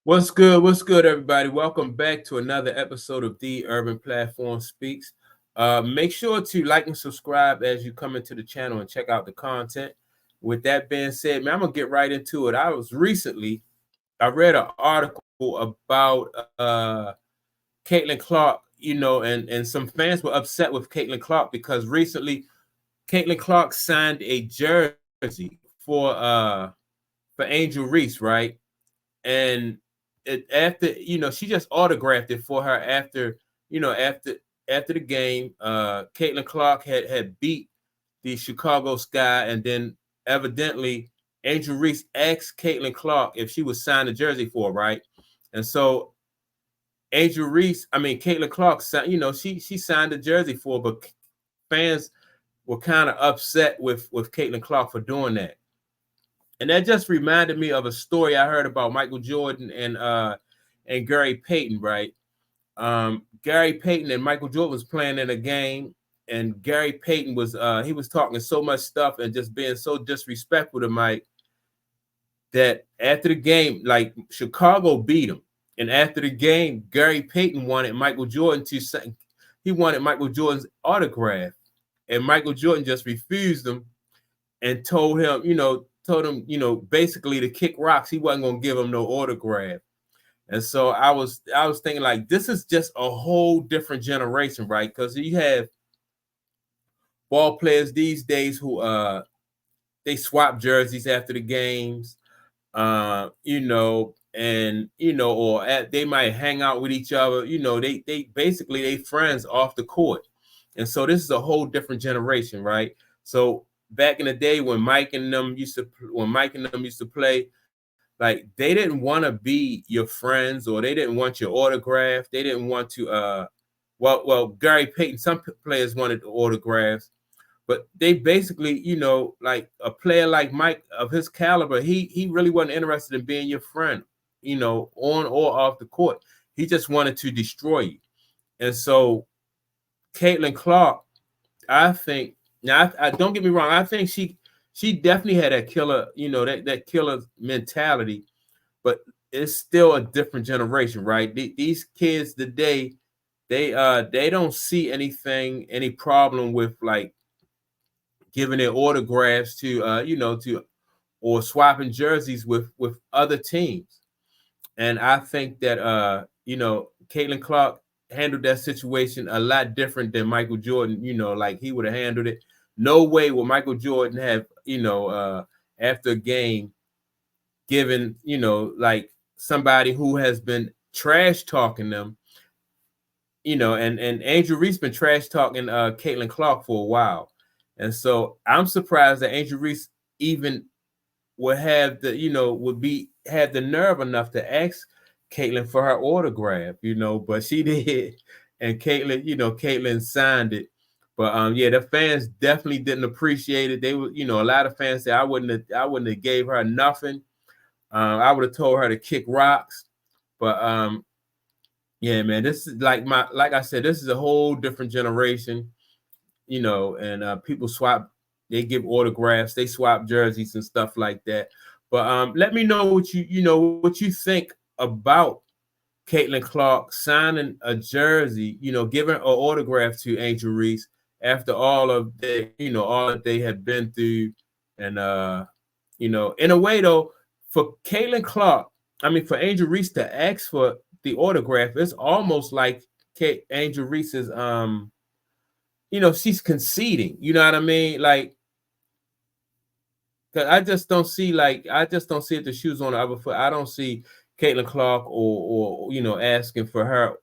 What's good? What's good, everybody? Welcome back to another episode of The Urban Platform Speaks. Make sure to like and subscribe as you come into the channel and check out the content. With that being said, man, I'm gonna get right into it. I read an article about Caitlin Clark, and some fans were upset with Caitlin Clark because recently Caitlin Clark signed a jersey for Angel Reese, right? And she just autographed it for her after you know after the game. Caitlin Clark had beat the Chicago Sky, and then evidently Angel Reese asked Caitlin Clark if she would sign the jersey for her, right? And so Caitlin Clark signed, she signed the jersey for her, but fans were kind of upset with Caitlin Clark for doing that. And that just reminded me of a story I heard about Michael Jordan and Gary Payton, right? Gary Payton and Michael Jordan was playing in a game, and Gary Payton was talking so much stuff and just being so disrespectful to Mike that after the game, like Chicago beat him, and after the game, Gary Payton wanted Michael Jordan to say he wanted Michael Jordan's autograph, and Michael Jordan just refused him and told him, basically to kick rocks. He wasn't gonna give him no autograph. And so I was thinking like this is just a whole different generation, right? Because you have ball players these days who they swap jerseys after the games, they might hang out with each other. They basically they friends off the court. And so this is a whole different generation, right? So back in the day when Mike and them used to play, like they didn't want to be your friends, or they didn't want your autograph. They didn't want to Gary Payton, some players wanted autographs, but they basically, like a player like Mike of his caliber, he really wasn't interested in being your friend, on or off the court. He just wanted to destroy you. And so Caitlin Clark, I think, now I don't get me wrong, I think she definitely had that killer, that killer mentality, but it's still a different generation, right? These kids today, they don't see any problem with like giving their autographs to or swapping jerseys with other teams. And I think that Caitlin Clark handled that situation a lot different than Michael Jordan. Like he would have handled it. No way will Michael Jordan have after a game given like somebody who has been trash talking them. And Angel Reese been trash talking Caitlin Clark for a while. And so I'm surprised that Angel Reese even would have have the nerve enough to ask Caitlin for her autograph, but she did. And Caitlin signed it. But yeah, the fans definitely didn't appreciate it. They were, a lot of fans said I wouldn't have gave her nothing. I would have told her to kick rocks. But yeah, man, this is like I said, this is a whole different generation, and people they give autographs, they swap jerseys and stuff like that. But let me know what you think about Caitlin Clark signing a jersey, giving an autograph to Angel Reese after all that they had been through. And in a way though, for Caitlin Clark, for Angel Reese to ask for the autograph, it's almost like Angel Reese's she's conceding. You know what I mean? Like, cause I just don't see it the shoes on the other foot. I don't see Caitlin Clark or asking for her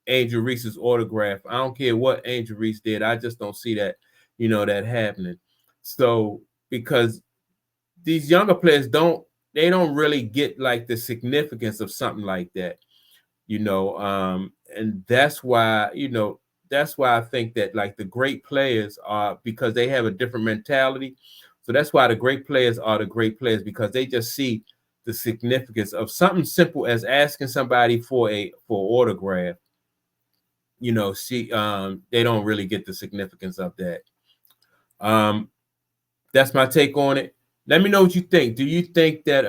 Angel Reese's autograph. I don't care what Angel Reese did. I just don't see that, that happening. So because these younger players don't really get like the significance of something like that, and that's why I think that like the great players are, because they have a different mentality. So that's why the great players are the great players, because they just see the significance of something simple as asking somebody for autograph. They don't really get the significance of that. Um, that's my take on it. Let me know what you think. Do you think that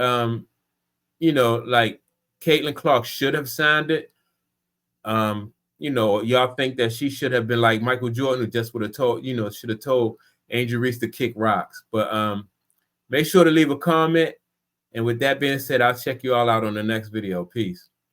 like Caitlin Clark should have signed it. You know, y'all think that she should have been like Michael Jordan, who just would have told, you know, should have told Angel Reese to kick rocks. But make sure to leave a comment. And with that being said, I'll check you all out on the next video. Peace.